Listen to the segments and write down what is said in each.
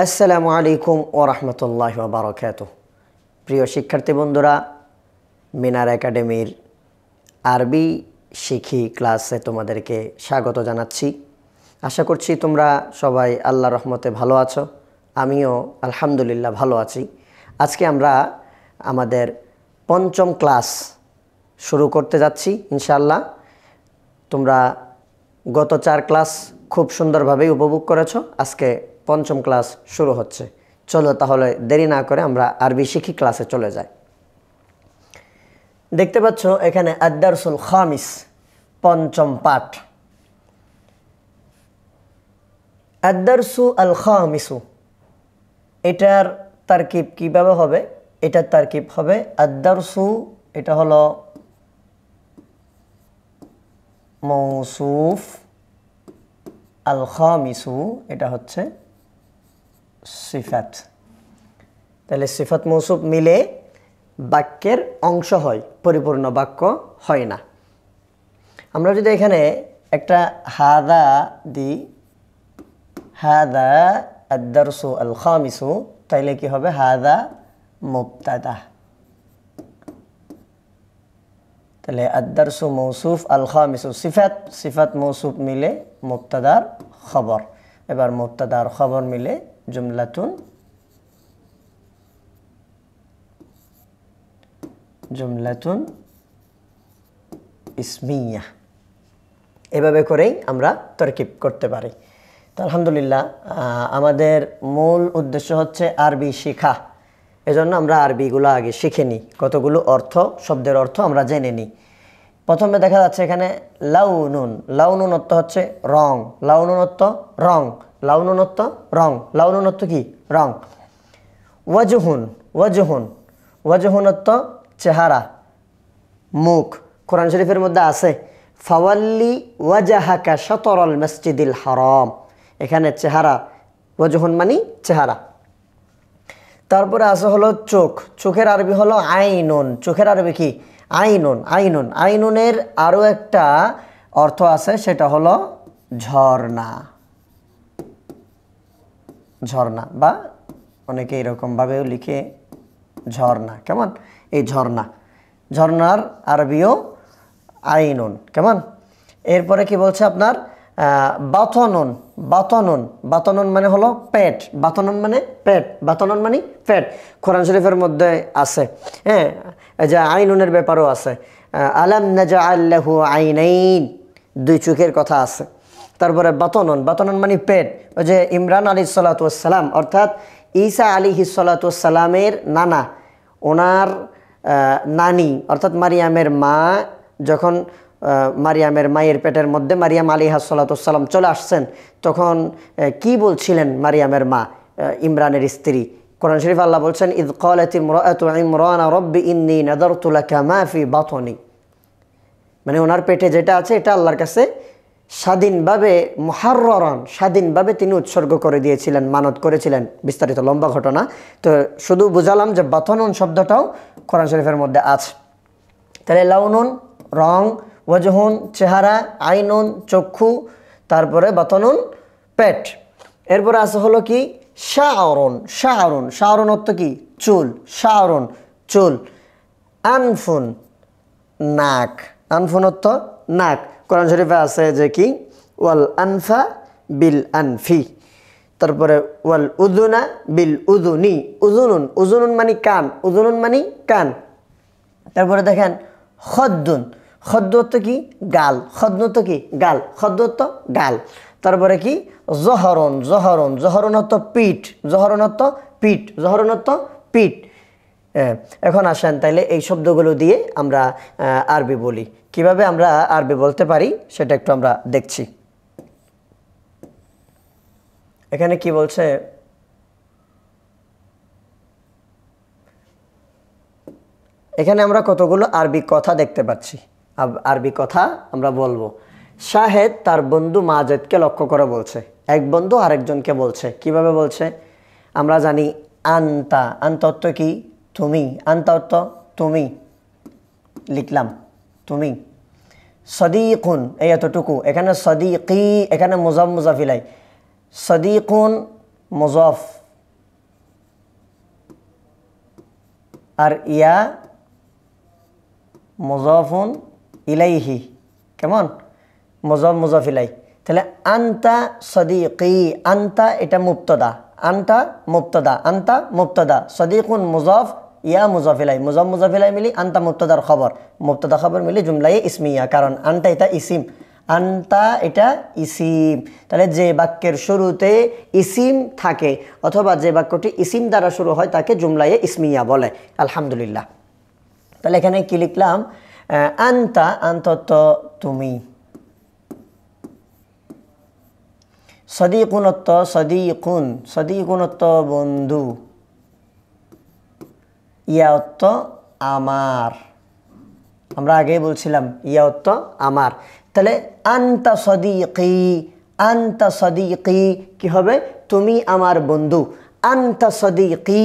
আসসালামু আলাইকুম ওয়া রাহমাতুল্লাহি ওয়া বারাকাতুহু। প্রিয় শিক্ষার্থী বন্ধুরা, মিনার একাডেমির আরবি শিখি ক্লাসে তোমাদেরকে স্বাগত জানাচ্ছি। আশা করছি তোমরা সবাই আল্লাহর রহমতে ভালো আছো। আমিও আলহামদুলিল্লাহ ভালো আছি। আজকে আমরা আমাদের পঞ্চম ক্লাস শুরু করতে যাচ্ছি ইনশাআল্লাহ। তোমরা গত 4 ক্লাস খুব সুন্দরভাবেই উপভোগ করেছো। আজকে পঞ্চম ক্লাস শুরু হচ্ছে। চলো তাহলে দেরি না করে আমরা আরবি শিখি ক্লাসে চলে যাই। দেখতে পাচ্ছ এখানে আদ-দারসুল খামিস, পঞ্চম পাঠ। আদ-দারসু আল খামিসু, এটার তারকিব কিভাবে হবে? এটার তারকিব হবে আদ-দারসু, এটা হলো মৌসুফ, আল খামিসু এটা হচ্ছে সিফাত। তাহলে সিফাত মৌসুফ মিলে বাক্যের অংশ হয়, পরিপূর্ণ বাক্য হয় না। আমরা যদি এখানে একটা হাদা দিই, হাদা আদ-দারসু আল খামিসু, তাইলে কি হবে? হাদা মুবতাদা। তাহলে আদ-দারসু মৌসুফ, আল খামিসু সিফাত, সিফাত মৌসুফ মিলে মুবতাদার খবর। এবার মুবতাদার খবর মিলে জুমলাতুন ইসমিয়া। এভাবে করেই আমরা তারকিব করতে পারি। তো আলহামদুলিল্লাহ, আমাদের মূল উদ্দেশ্য হচ্ছে আরবি শেখা। এজন্য আমরা আরবিগুলো আগে শিখে নিই, কতগুলো অর্থ, শব্দের অর্থ আমরা জেনে নিই। প্রথমে দেখা যাচ্ছে এখানে লাউনুন। লাউনুন অর্থ হচ্ছে রং। লাউনুন অর্থ রং। লাউনুন অর্থ রং। লাউনুন অর্থ কি? রং। ওয়াজহুন, ওয়াজহুন, ওয়াজহুন অর্থ চেহারা, মুখ। কোরআন শরীফের মধ্যে আছে ফাওয়াল্লি ওয়াজাহাকা শাতরাল মসজিদিল হারাম। এখানে চেহারা, ওয়াজহুন মানে চেহারা। তারপরে আছে হলো চোখ। চোখের আরবি হলো আইনুন। চোখের আরবি কি? আইনুন। আইনুন, আইনুনের আরও একটা অর্থ আছে, সেটা হলো ঝর্ণা। ঝর্ণা, বা অনেকে এরকমভাবেও লিখে ঝর্ণা। কেমন? এই ঝর্ণা, ঝর্ণার আরবিও আইনুন। কেমন? এরপরে কি বলছে আপনার বাতনুন। বাতনুন, বাতনুন মানে হলো পেট। বাতনুন মানে পেট। বাতনুন মানে পেট। কোরআন শরীফের মধ্যে আছে, হ্যাঁ, যে আইনুনের ব্যাপারও আছে। আলাম নাজআল লাহু আইনাইন, 2 চোখের কথা আছে। তারপরে বাতনুন, বাতনুন মানে পেট। ওই যে ইমরান আলাইহিসসালাতু ওয়াসসালাম, অর্থাৎ ঈসা আলাইহিসসালাতু ওয়াসসালামের নানা, ওনার নানি অর্থাৎ মারিয়ামের মা, যখন মারিয়ামের মায়ের পেটের মধ্যে মারিয়াম আলাইহিসসালাতু ওয়াসসালাম চলে আসছেন, তখন কি বলছিলেন মারিয়ামের মা, ইমরানের স্ত্রী? কোরআন শরীফ আল্লাহ বলছেন ইয ক্বালাত ইমরাআতু ইমরান রব্বি ইন্নী নাযারতু লাকা মা ফি বাতনি। মানে ওনার পেটে যেটা আছে এটা আল্লাহর কাছে স্বাধীনভাবে, মুহাররান, স্বাধীনভাবে তিনি উৎসর্গ করে দিয়েছিলেন, মানত করেছিলেন। বিস্তারিত লম্বা ঘটনা, তো শুধু বুঝালাম যে বাতনুন শব্দটাও কোরআন শরীফের মধ্যে আছে। তাহলে লাউনুন রং, ওয়াজহুন চেহারা, আইনুন চক্ষু, তারপরে বাতনুন পেট। এরপরে আছে হলো কি শাআরুন। শাআরুন, শাআরুন অর্থ কি? চুল। শাআরুন চুল। আনফুন নাক। আনফুন অর্থ নাক। কোরআন শরীফে আছে যে কি ওয়াল আনফা বিল আনফি। তারপরে ওয়াল উযুনা বিল উযুনি। উযুনুন, উযুনুন মানে কান। উযুনুন মানে কান। তারপরে দেখেন খদ্দুন। খদ্দু অর্থ কি? গাল। খদ্দু অর্থ কি? গাল। খদ্দু অর্থ গাল। তারপরে কি জহরন। জহরন, জহরন অর্থ পিঠ। জহরন অর্থ পিঠ। জহরন অর্থ পিঠ। এখন আসেন তাইলে এই শব্দগুলো দিয়ে আমরা আরবি বলি। কিভাবে আমরা আরবি বলতে পারি সেটা একটু আমরা দেখছি। এখানে কি বলছে? এখানে আমরা কতগুলো আরবি কথা দেখতে পাচ্ছি। আরবি কথা আমরা বলবো। শাহেদ তার বন্ধু মাজেদকে লক্ষ্য করে বলছে। এক বন্ধু আরেকজনকে বলছে। কিভাবে বলছে? আমরা জানি আন্তা। আন্তা অর্থ কি? তুমি। আন্তা অর্থ তুমি, লিখলাম তুমি। সদিকুন এই এতটুকু, এখানে সদিকি, এখানে মুজাফ মুজাফ ইলাই। সদিকুন মুজাফ আর ইয়া মুজাফুন ইলাইহি, কেমন, মুজাফ মুজাফ ইলাই। তাহলে আনতা সদিকি, আনতা এটা মুবতাদা, আনতা মুবতাদা, আনতা মুবতাদা, সদিকুন মুজাফ, ইয়া মুজাফ ইলাই, মুজাফ মুজাফ ইলাই মিলি আনতা মুবতাদার খবর, মুবতাদা খবর মিলি জুমলাই ইসমিয়া, কারণ আনতা এটা ইসিম, আনতা এটা ইসিম। তাহলে যে বাক্যের শুরুতে ইসিম থাকে অথবা যে বাক্যটি ইসিম দ্বারা শুরু হয় তাকে জুমলায়ে ইসমিয়া বলে। আলহামদুলিল্লাহ। তাহলে এখানে কি লিখলাম, আনতা, আন্তত তুমি, সদিকুনত্ব, সদিকুন, সদিকুনত্ব বন্ধু, ইয়াত্ত আমার, আমরা আগেই বলছিলাম ইয়াত্ত আমার। তাহলে আনতা সদিকি, আনতা সদিকি কি হবে, তুমি আমার বন্ধু, আনতা সদিকি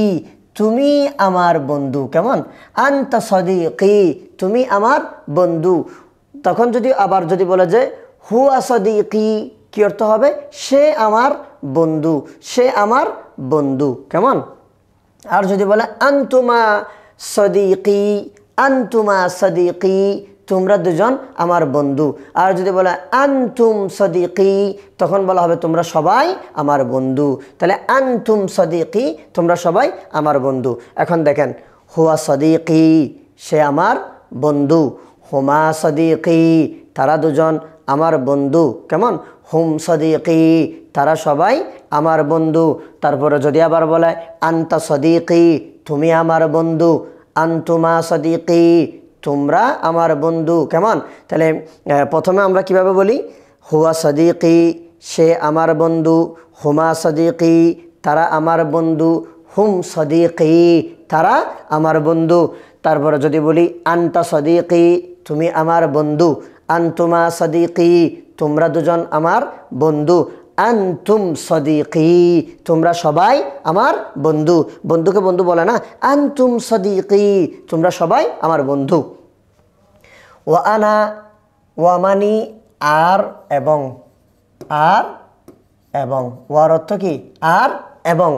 তুমি আমার বন্ধু, কেমন, আনতা সদিকি তুমি আমার বন্ধু। তখন যদি আবার যদি বলে যে হুয়া সদিকি, কি অর্থ হবে, সে আমার বন্ধু, সে আমার বন্ধু, কেমন। আর যদি বলে আনতুমা সদিকি, আনতুমা সদিকি তোমরা দুজন আমার বন্ধু। আর যদি বলে আনতুম সদিকি তখন বলা হবে তোমরা সবাই আমার বন্ধু। তাহলে আনতুম সদিকি তোমরা সবাই আমার বন্ধু। এখন দেখেন, হুয়া সদিকি সে আমার বন্ধু, হুমা সদিকি তারা দুজন আমার বন্ধু, কেমন, হুম সদিকি তারা সবাই আমার বন্ধু। তারপরে যদি আবার বলে আনতা সদিকি তুমি আমার বন্ধু, আনতুমা সদিকি তোমরা আমার বন্ধু, কেমন। তাহলে প্রথমে আমরা কিভাবে বলি, হুয়া সদিকি সে আমার বন্ধু, হুমা সদিকি তারা আমার বন্ধু, হুম সদিকি তারা আমার বন্ধু। তারপরে যদি বলি আনতা সদিকি তুমি আমার বন্ধু, আনতুমা সদিকি তোমরা দুজন আমার বন্ধু, আনতুম সদিকি তোমরা সবাই আমার বন্ধু। বন্ধুকে বন্ধু বলে না, আনতুম সদিকি তোমরা সবাই আমার বন্ধু। ওয়া আনা, ওয়া মানি আর এবং, আর এবং, ওয়ার অর্থ কি, আর এবং।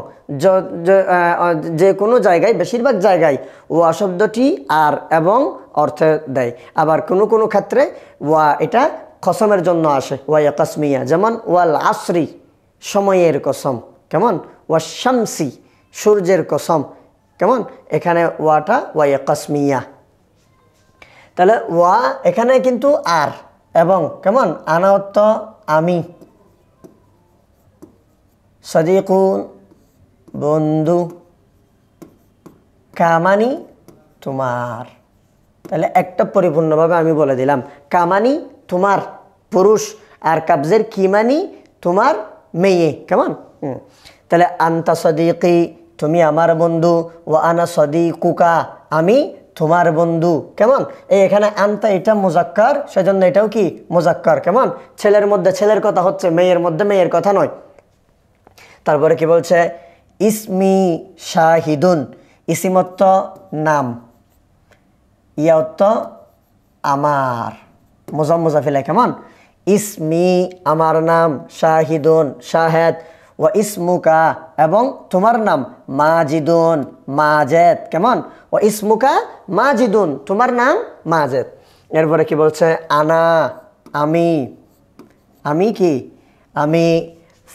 যে কোনো জায়গায়, বেশিরভাগ জায়গায় ওয়া শব্দটি আর এবং অর্থে দেয়। আবার কোনো কোনো ক্ষেত্রে ওয়া এটা কসমের জন্য আসে, ওয়া কসমিয়া, যেমন ওয়াল আসরি সময়ের কসম, কেমন, ওয়া শামসি সূর্যের কসম, কেমন, এখানে ওয়াটা ওয়া কসমিয়া। তাহলে ওয়া এখানে কিন্তু আর এবং, কেমন, আনা অর্থ আমি, সদিকুন বন্ধু, কামানি তোমার। তাহলে একটা পরিপূর্ণভাবে আমি বলে দিলাম, কামানি তোমার পুরুষ, আর কাবজের কিমানি তোমার মেয়ে, কেমন। তাহলে আনতা সদিকি তুমি আমার বন্ধু, ও আনা সদিকুকা আমি তোমার বন্ধু, কেমন। এখানে আনতা এটা মুজাক্কার, সেজন্য এটাও কি মুজাক্কার, কেমন। ছেলের মধ্যে ছেলের কথা হচ্ছে, মেয়ের মধ্যে মেয়ের কথা নয়। তারপরে কি বলছে, ইসমি শাহিদুন, ইসিমত্ব নাম, ইয়াত্ত আমার, মুজাম মুজাফিলা, কেমন, ইসমি আমার নাম, শাহিদুন শাহেদ, ওয়া ইসমুকা এবং তোমার নাম, মাজিদুন মাজেদ, কেমন, ওয়া ইসমুকা মাজিদুন তোমার নাম মাজেদ। এরপরে কি বলছে, আনা আমি, আমি কি, আমি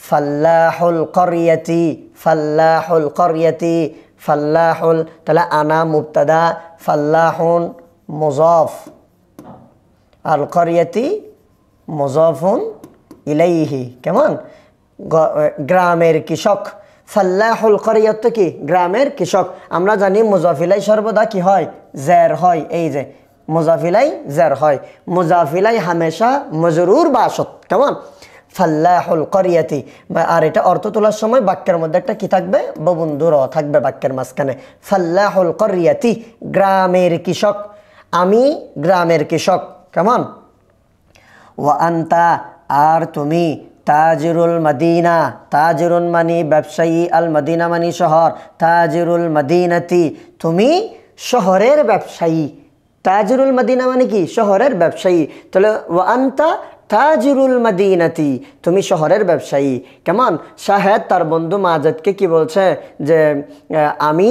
ফাল্লাহুল করিয়াতি, ফাল্লাহুল করিয়াতি, ফাল্লাহুল, তাহলে আনা মুবতাদা, ফাল্লাহুন মুজাফ, আল করিয়াতি মুজাফুন ইলাইহি, কেমন, গ্রামের কৃষক। ফাল্লাহুল করিয়াত কি, গ্রামের কৃষক। আমরা জানি মুজাফিলাই সর্বদা কি হয়, জের হয়, এই যে মুজাফিলাই জের হয়, মুজাফিলাই হামেশা মজরুর বাসত, কেমন, ফাল্লাহুল করিয়াতি। আর এটা অর্থ তোলার সময় বাক্যের মধ্যে একটা কি থাকবে, ববুন্ধুর থাকবে বাক্যের মাঝখানে, ফাল্লাহুল করিয়াতি গ্রামের কৃষক, আমি গ্রামের কৃষক, কেমন। ওয়া আনতা আর তুমি, তাজিরুল মদিনা, তাজিরুন মানি ব্যবসায়ী, আল মদিনা মানি শহর, তাজিরুল মদিনাতি তুমি শহরের ব্যবসায়ী, তাজিরুল মদিনা মানে কি, শহরের ব্যবসায়ী। তাহলে ওয়া আনতা তাজিরুল মাদিনাতি, তুমি শহরের ব্যবসায়ী। কেমন? শাহেদ তার বন্ধু মাজেদকে কি বলছে যে আমি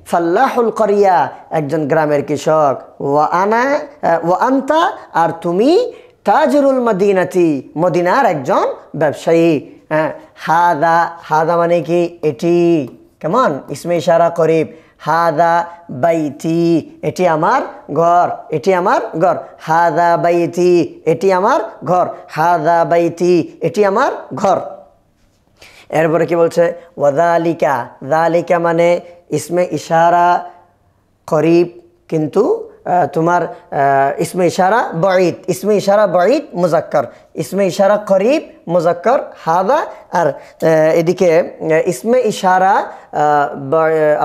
ফাল্লাহুল করিয়া, একজন গ্রামের কৃষক, ওয়া আনতা, আর তুমি তাজিরুল মাদিনাতি, মদিনার একজন ব্যবসায়ী। হ্যাঁ, হাদা, হাদা মানে কি? এটি। কেমন? ইসমে ইশারা করিব। হাদা বাইতি, এটি আমার ঘর, এটি আমার ঘর। হাদা বাইতি, এটি আমার ঘর। হাদা বাইতি, এটি আমার ঘর। এরপরে কি বলছে? ওয়াদালিকা, দালিকা মানে ইসমে ইশারা করিব, কিন্তু তোমার ইসমে ইশারা বাঈদ, ইসমে ইশারা বাঈদ মুজাক্কার, ইসমে ইশারা করিব মুজাক্কার হাদা। আর এদিকে ইসমে ইশারা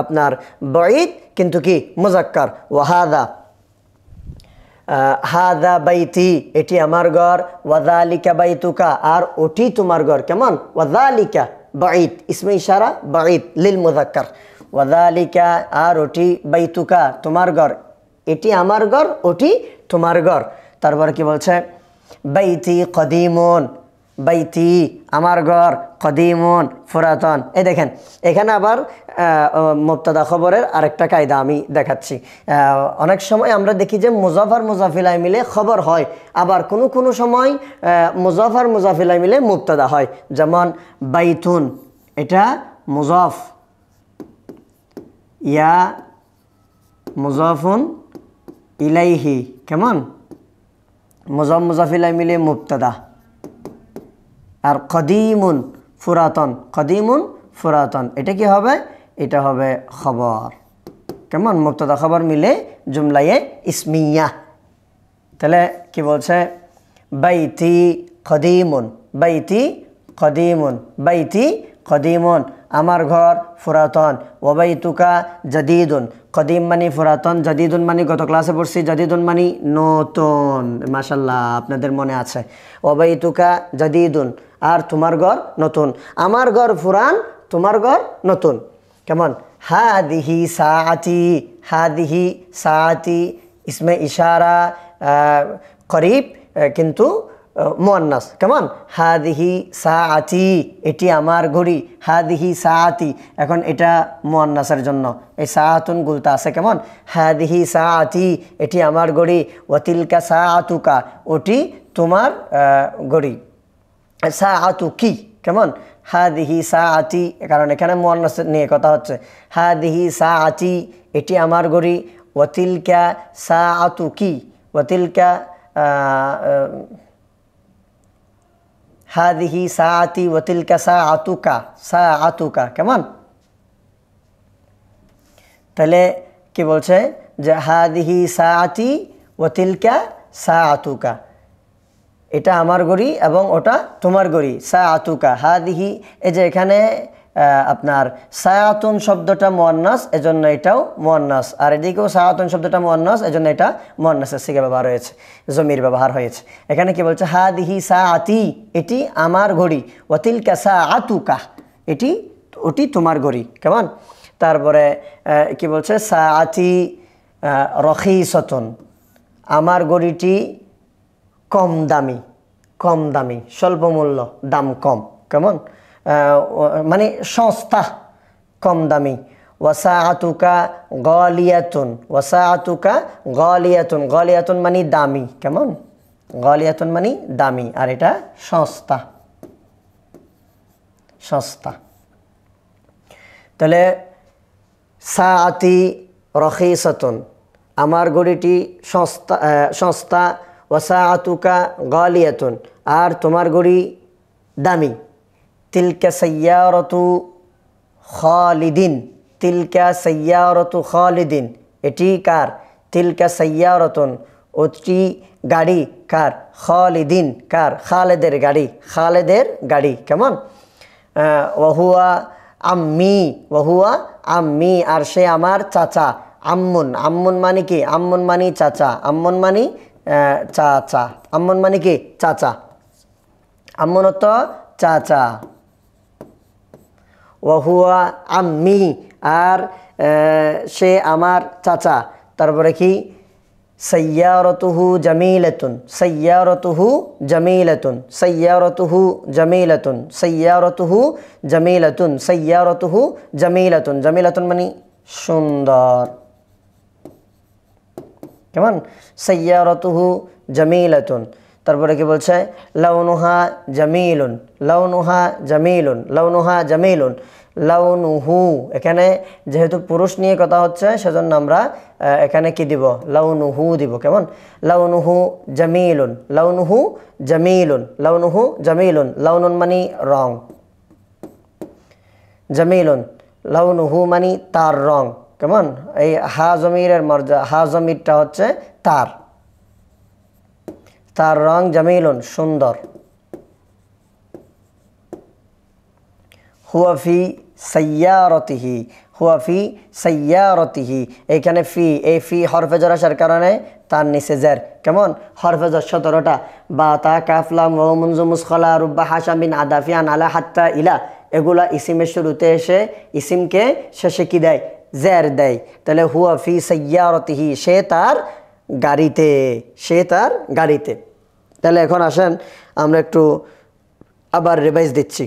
আপনার বাঈদ কিন্তু কি মুজাক্কার, ওয়াহাদা। হাদা বাইতি, এটি আমার ঘর। ওয়াদালিকা বাইতুকা, আর ওটি তোমার ঘর। কেমন? ওয়াদালিকা বাঈদ, ইসমে ইশারা বাঈদ লিল মুজাক্কার। ওয়াদালিকা, আর ওটি, বাইতুকা তোমার ঘর, এটি আমার ঘর, ওটি তোমার ঘর। তারপর কি বলছে? বাইতি কদিমুন, বাইতি আমার ঘর, কদিমুন পুরাতন। এই দেখেন, এখানে আবার মুবতাদা খবরের আরেকটা কায়দা আমি দেখাচ্ছি। অনেক সময় আমরা দেখি যে মুজাফ আর মুজাফিলাই মিলে খবর হয়, আবার কোনো কোনো সময় মুজাফ আর মুজাফিলাই মিলে মুবতাদা হয়। যেমন বাইতুন, এটা মুজাফ, ইয়া মুজাফুন ইলাইহি। কেমন? মুজাফ মুজাফিলাই মিলে মুবতাদা। আর কদিমুন ফুরাতন, কদিমুন ফুরাতন, এটা কি হবে? এটা হবে খবর। কেমন? মুবতাদা খবর মিলে জুমলায়ে ইসমিয়া। তাহলে কি বলছে? বাইতি কদিমুন, বাইতি কদিমুন, বাইতি কদিমুন আমার ঘর ফুরাতন। ওয়াবাইতুকা জাদিদুন, কদিম মানি ফুরাতন, জাদিদুন মানি গত ক্লাসে পড়ছি, জাদিদুন মানি নতুন। মাশাল্লাহ, আপনাদের মনে আছে। ওয়াবাইতুকা জাদিদুন, আর তোমার ঘর নতুন। আমার ঘর ফুরান, তোমার ঘর নতুন। কেমন? হাদিহি সাআতি, হাদিহি সাআতি ইসমে ইশারা করিব কিন্তু মুয়ান্নাস। কেমন? হাদিহি সাআতি, এটি আমার ঘড়ি। হাদিহি সাআতি, এখন এটা মুয়ান্নাসের জন্য এই সাআতুন গুলতা আছে। কেমন? হাদিহি সাআতি, এটি আমার ঘড়ি। ওয়াতিলকা সাআতুকা, ওটি তোমার ঘড়ি। সাআতুকি, কেমন? হাদিহি সাআতি, কারণ এখানে মুয়ান্নাস নিয়ে কথা হচ্ছে। হাদিহি সাআতি, এটি আমার ঘড়ি। ওয়াতিলকা সাআতুকি, ওয়াতিলকা হাদিহি সাআতি ওয়াতিলকা সাআতুকা, সাআতুকা। কেমন? তাহলে কি বলছে? যে হাদিহি সাআতি ওয়াতিলকা সাআতুকা, এটা আমার ঘড়ি এবং ওটা তোমার ঘড়ি। সাআতুকা হাদিহি, এই যে এখানে আপনার সায়াতুন শব্দটা মুয়ান্নাস, এজন্য এটাও মুয়ান্নাস। আর এদিকেও সায়াতুন শব্দটা মুয়ান্নাস, এজন্য এটা মুয়ান্নাসের সিগা ব্যবহার হয়েছে, জমির ব্যবহার হয়েছে। এখানে কি বলছে? হাদিহি সাআতি, এটি আমার ঘড়ি। ওয়াতিলকা সাআতুকা, এটি, ওটি তোমার ঘড়ি। কেমন? তারপরে কি বলছে? সাআতি রখিসাতুন, আমার ঘড়িটি কম দামি, কম দামি, স্বল্প মূল্য, দাম কম। কেমন? মানে সস্তা, কম দামি। ওয়াসাআতুকা গালিয়াতুন, ওয়াসাআতুকা গালিয়াতুন, গালিয়াতুন মানে দামি। কেমন? গালিয়াতুন মানে দামি, আর এটা সস্তা, সস্তা। তাহলে সাআতি রখিসাতুন, আমার ঘড়িটি সস্তা, সস্তা। ওয়াসাআতুকা গালিয়াতুন, আর তোমার ঘড়ি দামি। তিলকা সাইয়ারাতু খালিদিন, তিলকা সাইয়ারাতু খালিদিন, এটি কার? তিলকা সাইয়ারাতুন, ওটি গাড়ি কার? খালিদিন, কার? খালেদের গাড়ি, খালেদের গাড়ি। কেমন? ওয়াহুয়া আম্মি, ওয়াহুয়া আম্মি, আর সে আমার চাচা। আম্মুন, আম্মুন মানে কি? আম্মুন মানে চাচা, আম্মুন মানে চাচা, আম্মুন মানে কি? চাচা, আম্মুন তো চাচা। ওয়াহুয়া আম্মি, আর সে আমার চাচা। তারপরে কি? সাইয়ারাতুহু জামিলাতুন, সাইয়ারাতুহু জামিলাতুন, সাইয়ারাতুহু জামিলাতুন, সাইয়ারাতুহু জামিলাতুন, সাইয়ারাতুহু জামিলাতুন। জামিলাতুন মানে সুন্দর, কেমন? সাইয়ারাতুহু জামিলাতুন। তারপরে কি বলছে? লাউনুহা জামিলুন, লাউনুহা জামিলুন, লাউনুহা জামিলুন, লাউনুহু। এখানে যেহেতু পুরুষ নিয়ে কথা হচ্ছে সেজন্য আমরা এখানে কি দিব? লাউনুহু দিব। কেমন? লাউনুহু জামিলুন, লাউনুহু জামিলুন, লাউনুহু জামিলুন। লাউনুন মানে রং, জামিলুন লাউনুহু মানে তার রং। কেমন? এই হা জমিরের মর্যাদা, হা জমিরটা হচ্ছে তার, তার রং জামিলুন সুন্দর। হুয়া ফি সাইয়ারতিহি, হুয়া ফি সাইয়ারতিহি। এইখানে ফি, এই ফি হরফে জর আসার কারণে তার নিচে জের। কেমন? হরফে জর 17টা, বা তা কাফ লাম ওয়া মুনজু মুসখালা রুব্বা হাশা মিন আদাফিয়ান আলা হাত্তা ইলা, এগুলা ইসিমের শুরুতে এসে ইসিমকে শেষে কি দেয়? জের দেয়। তাহলে হুয়া ফি সাইয়ারতিহি, সে তার গাড়িতে, সে তার গাড়িতে। তাহলে এখন আসেন আমরা একটু আবার রিভাইজ দিচ্ছি।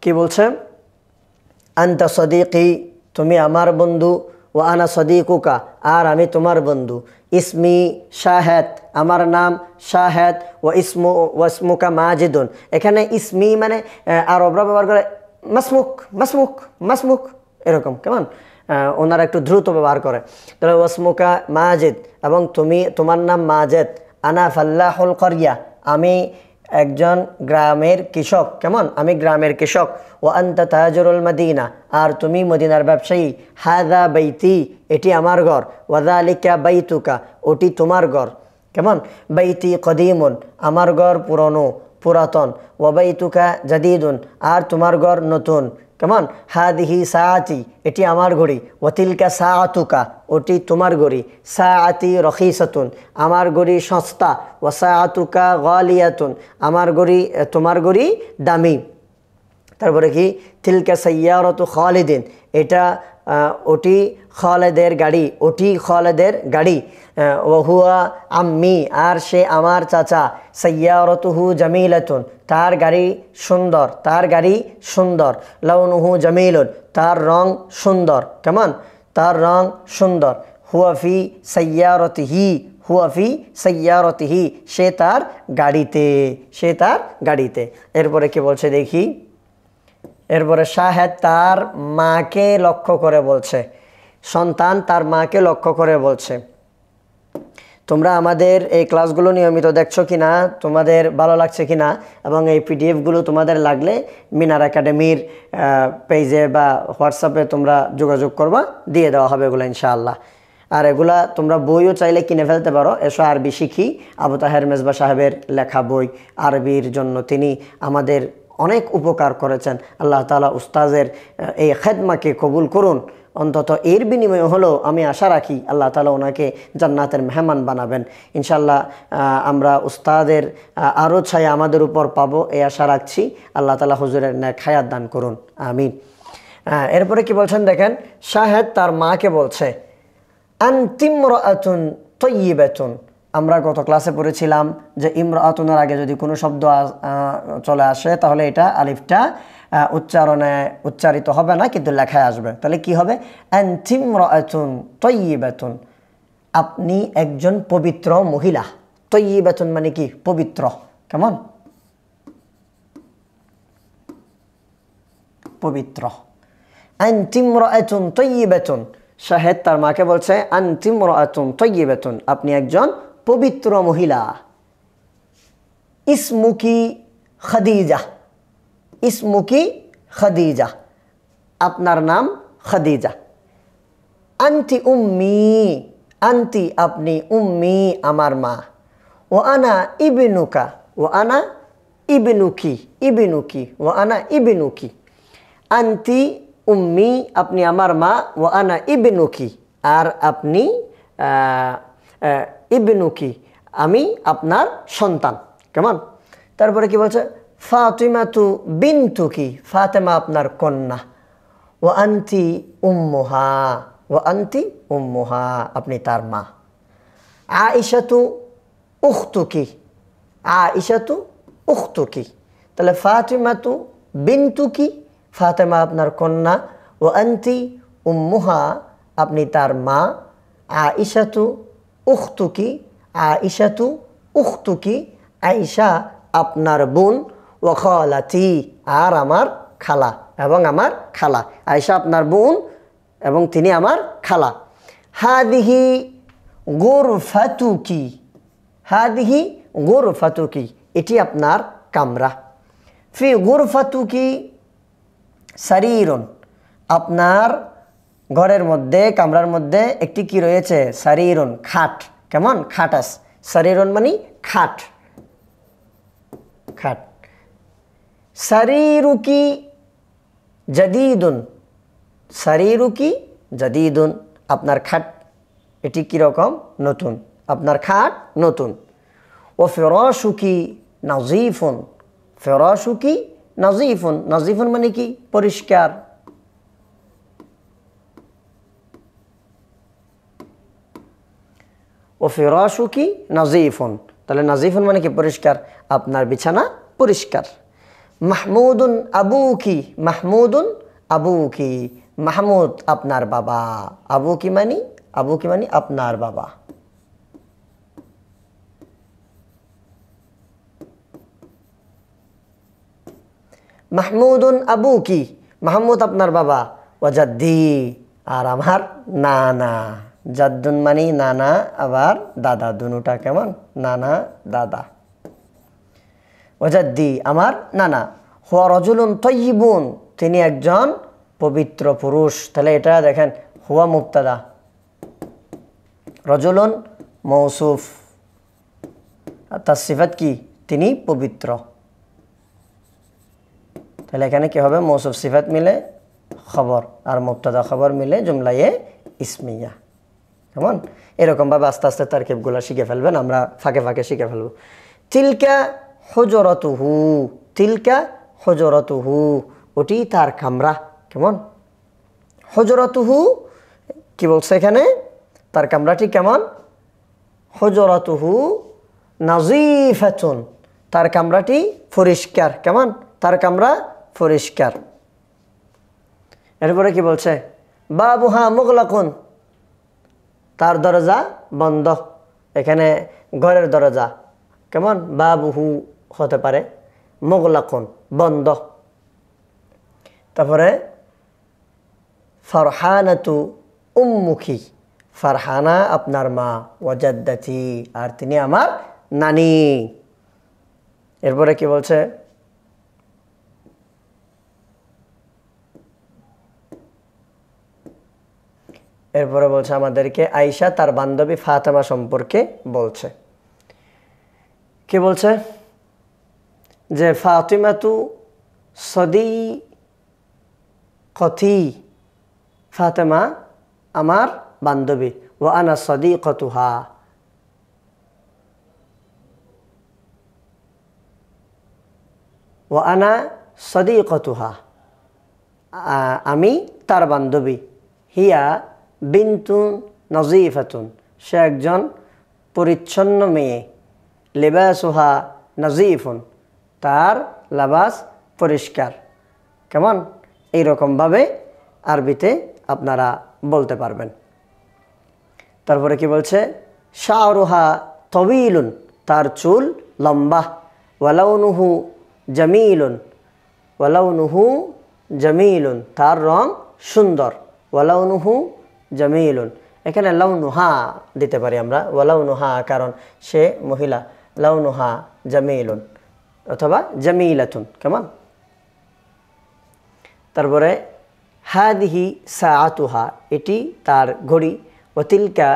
কি বলছে? আনতা সদিকি, তুমি আমার বন্ধু, ও আনা সদিকুকা, আর আমি তোমার বন্ধু। ইসমি শাহেদ, আমার নাম শাহেদ, ও ইসমু ওয়াসমুকা মাজিদুন। এখানে ইসমি মানে আরবরা ব্যবহার করে মাসমুক, মাসমুক, মাসমুক, এরকম। কেমন? ওনারা একটু দ্রুত ব্যবহার করে। তাহলে ওয়াসমুকা মাজিদ, এবং তুমি, তোমার নাম মাজেদ। আনা ফাল্লাহুল করিয়া, আমি একজন গ্রামের কৃষক। কেমন? আমি গ্রামের কৃষক। ও আনতা তাজরুল মদিনা, আর তুমি মদিনার ব্যবসায়ী। হাযা বাইতি, এটি আমার ঘর। ওয়াযালিকা বাইতুকা, ওটি তোমার ঘর। কেমন? বাইতি কদিমুন, আমার ঘর পুরনো, পুরাতন। ওয়া বাইতুকা জাদিদুন, আর তোমার ঘর নতুন। কেমন? হাদিহি সাআতি, এটি আমার ঘড়ি। ওয়াতিলকা সাআতুকা, ওটি তোমার ঘড়ি। সাআতি রখিসাতুন, আমার ঘড়ি সস্তা। ওয়া সাআতুকা গালিয়াতুন, আমার ঘড়ি, তোমার ঘড়ি দামি। তারপরে কি? তিলকা সাইয়ারাতু খালিদিন, এটা ওটি খালেদের গাড়ি, ওটি খালেদের গাড়ি। ওহুয়া আম্মি, আর সে আমার চাচা। সাইয়ারাতুহু জামিলাতুন, তার গাড়ি সুন্দর, তার গাড়ি সুন্দর। লাউনুহু জামিলুন, তার রং সুন্দর। কেমন? তার রং সুন্দর। হুয়া ফি সাইয়ারাতিহি, হুয়া ফি সাইয়ারাতিহি, সে তার গাড়িতে, সে তার গাড়িতে। এরপরে কি বলছে দেখি? এরপরে শাহেদ তার মাকে লক্ষ্য করে বলছে, সন্তান তার মাকে লক্ষ্য করে বলছে। তোমরা আমাদের এই ক্লাসগুলো নিয়মিত দেখছো কিনা, তোমাদের ভালো লাগছে কিনা, এবং এই পিডিএফগুলো তোমাদের লাগলে মিনার একাডেমির পেজে বা হোয়াটসঅ্যাপে তোমরা যোগাযোগ করবা, দিয়ে দেওয়া হবে এগুলো ইনশাআল্লাহ। আর এগুলা তোমরা বইও চাইলে কিনে ফেলতে পারো। এসো আরবি শিখি, আবু তাহের মেজবা সাহেবের লেখা বই আরবির জন্য তিনি আমাদের অনেক উপকার করেছেন। আল্লাহ তাআলা উস্তাজের এই খেদমাকে কবুল করুন। অন্তত এর বিনিময়ে হলেও আমি আশা রাখি আল্লাহ তাআলা ওনাকে জান্নাতের মেহমান বানাবেন ইনশাআল্লাহ। আমরা উস্তাদের আরও ছায়া আমাদের উপর পাবো এই আশা রাখছি। আল্লাহ তাআলা হুজুরের নেক হায়াত দান করুন, আমিন। এরপরে কি বলছেন দেখেন? শাহেদ তার মাকে বলছে, আনতি ইমরাআতুন তাইয়্যিবাতুন। আমরা গত ক্লাসে পড়েছিলাম যে ইমরাআতুনের আগে যদি কোনো শব্দ চলে আসে তাহলে এটা আলিফটা উচ্চারিত হবে না, কিন্তু লেখায় আসবে। তাহলে কি হবে? আনতি ইমরাআতুন তাইয়্যিবাতুন, আপনি একজন পবিত্র মহিলা। তাইয়্যিবাতুন মানে কি? পবিত্র। কেমন? পবিত্র। আনতি ইমরাআতুন তাইয়্যিবাতুন, শাহেদ তার মাকে বলছে আনতি ইমরাআতুন তাইয়্যিবাতুন, আপনি একজন পবিত্র মহিলা। ইসমুকি খাদিজা, ইসমুকি খাদিজা, আপনার নাম খাদিজা। আনতি উম্মি, আনতি আপনি, উম্মি আমার মা। ও আনা ইবনুকা, ও আনা ইবনুকি, ইবনুকি, ও আনা ইবনুকি। আনতি উম্মি, আপনি আমার মা। ও আনা ইবনুকি, আর আপনি ইবনুকি, আমি আপনার সন্তান। কেমন? তারপরে কি বলছে? ফাতিমাতু বিনতুকি, ফাতেমা আপনার কন্যা। ও আনতি উম্মুহা, ও আনতি উম্মুহা, আপনি তার মা। আয়েশাতু উখতুকি, আয়েশাতু উখতুকি। তাহলে ফাতিমাতু বিনতুকি, ফাতেমা আপনার কন্যা। ও আনতি উম্মুহা, আপনি তার মা। আয়েশাতু উখতুকি, আয়েশাতু উখতুকি, আয়েশা আপনার বোন। ও খালাতি, আর আমার খালা, এবং আমার খালা। আয়েশা আপনার বোন এবং তিনি আমার খালা। হাদিহি গুরফাতুকি, হাদিহি গুরফাতুকি, এটি আপনার কামরা। ফি গুরফাতুকি সারিরুন, আপনার ঘরের মধ্যে, কামরার মধ্যে একটি কি রয়েছে? সারিরুন, খাট। কেমন? খাটাস। সারিরুন মানে খাট, খাট। সারিরুকি জাদিদুন, সারিরুকি জাদিদুন, আপনার খাট এটি কীরকম? নতুন, আপনার খাট নতুন। ও ফিরাশুকি নাজিফুন, ফিরাশুকি নাজিফুন, নাজিফুন মানে কি? পরিষ্কার। ও ফিরাশুকি নাজিফুন, তাহলে নাজিফুন মানে কি? পরিষ্কার, আপনার বিছানা পরিষ্কার। মাহমুদুন আবুকি, মাহমুদুন আবুকি, মাহমুদ আপনার বাবা। আবুকি মানে, আবুকি মানে আপনার বাবা। মাহমুদুন আবুকি, মাহমুদ আপনার বাবা। ওয়াজাদ্দি, আর আমার নানা। জাদ্দুন মানে নানা, আবার দাদা, দুটা কেমন? নানা দাদা। ওয়াজাদ্দি আমার নানা। হুয়া রাজুলুন তাইয়িবুন, তিনি একজন পবিত্র পুরুষ। তাহলে এটা দেখেন, হুয়া মুবতাদা, রাজুলুন মৌসুফ, আর তার সিফাত কি? তিনি পবিত্র। তাহলে এখানে কি হবে? মৌসুফ সিফাত মিলে খবর, আর মুবতাদা খবর মিলে জুমলায়ে ইসমিয়া। কেমন? এরকমভাবে আস্তে আস্তে তারকিবগুলো শিখে ফেলবেন, আমরা ফাঁকে ফাঁকে শিখে ফেলবো। তিলকা হুজরাতুহু, তিলকা হুজরাতুহু, ওটি তার কামরা। কেমন? হুজরাতুহু কি বলছে এখানে? তার কামরাটি কেমন? হুজরাতুহু নাজিফাতুন, তার কামরাটি পরিষ্কার। কেমন? তার কামরা পরিষ্কার। এরপরে কি বলছে? বাবুহা মুগলাকুন, তার দরজা বন্ধ। এখানে ঘরের দরজা, কেমন? বাবুহু হতে পারে, মুগলাকুন বন্ধ। তারপরে ফারহানাতু উম্মুকি, ফারহানা আপনার মা। ওয়াজাদ্দাতি, আর তিনি আমার নানি। এরপরে কি বলছে? এরপরে বলছে আমাদেরকে আয়েশা তার বান্ধবী ফাতেমা সম্পর্কে বলছে। কি বলছে? যে ফাতিমাতু সদীকতি, ফাতেমা আমার বান্ধবী। ওয়া আনা সদীকতুহা, ওয়া আনা সদীকতুহা, আমি তার বান্ধবী। হিয়া বিনতুন নাজিফাতুন, সে একজন পরিচ্ছন্ন মেয়ে। লিবাসুহা নাজিফুন, তার লাবাস পরিষ্কার। কেমন? এইরকমভাবে আরবিতে আপনারা বলতে পারবেন। তারপরে কি বলছে? শাওরুহা তবিলুন, তার চুল লম্বা। ওয়ালাউনুহু জামিলুন, ওয়ালাউনুহু জামিলুন, তার রং সুন্দর। ওয়ালাউনুহু জামিলুন, এখানে লাউনুহা দিতে পারি আমরা, ওয়ালাউনুহা কারণ সে মহিলা। লাউনুহা জামিলুন অথবা জামিলাতুন। কেমন? তারপরে হাদিহি সাআতুহা, এটি তার ঘড়ি। ওয়াতিলকা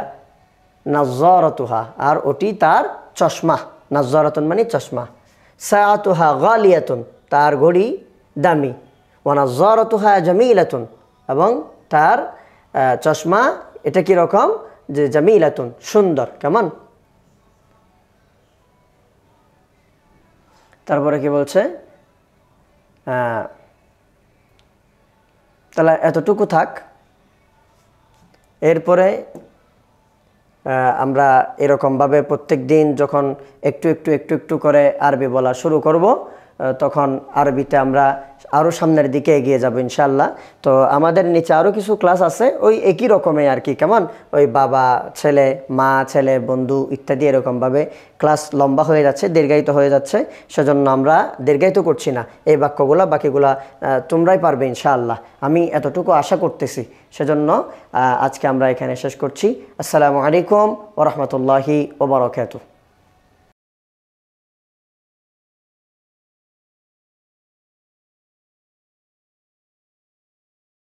নাজ্জারাতুহা, আর ওটি তার চশমা। নাজ্জারাতুন মানে চশমা। সাআতুহা গালিয়াতুন, তার ঘড়ি দামি। ওয়া নাজ্জারাতুহা জামিলাতুন, এবং তার চশমা এটা কীরকম? যে জামিলাতুন, সুন্দর। কেমন? তারপরে কি বলছে? তাহলে এতটুকু থাক। এরপরে আমরা এরকমভাবে প্রত্যেক দিন যখন একটু একটু একটু একটু করে আরবি বলা শুরু করব, তখন আরবিতে আমরা আরও সামনের দিকে এগিয়ে যাব ইনশাআল্লাহ। তো আমাদের নিচে আরও কিছু ক্লাস আছে ওই একই রকমের আর কি, কেমন ওই বাবা ছেলে, মা ছেলে, বন্ধু ইত্যাদি এরকমভাবে ক্লাস লম্বা হয়ে যাচ্ছে, দীর্ঘায়িত হয়ে যাচ্ছে, সেজন্য আমরা দীর্ঘায়িত করছি না এই বাক্যগুলা, বাকিগুলা তোমরাই পারবে ইনশাআল্লাহ, আমি এতটুকু আশা করতেছি। সেজন্য আজকে আমরা এখানে শেষ করছি। আসসালামু আলাইকুম ওয়া রাহমাতুল্লাহি ওয়া বারাকাতুহু।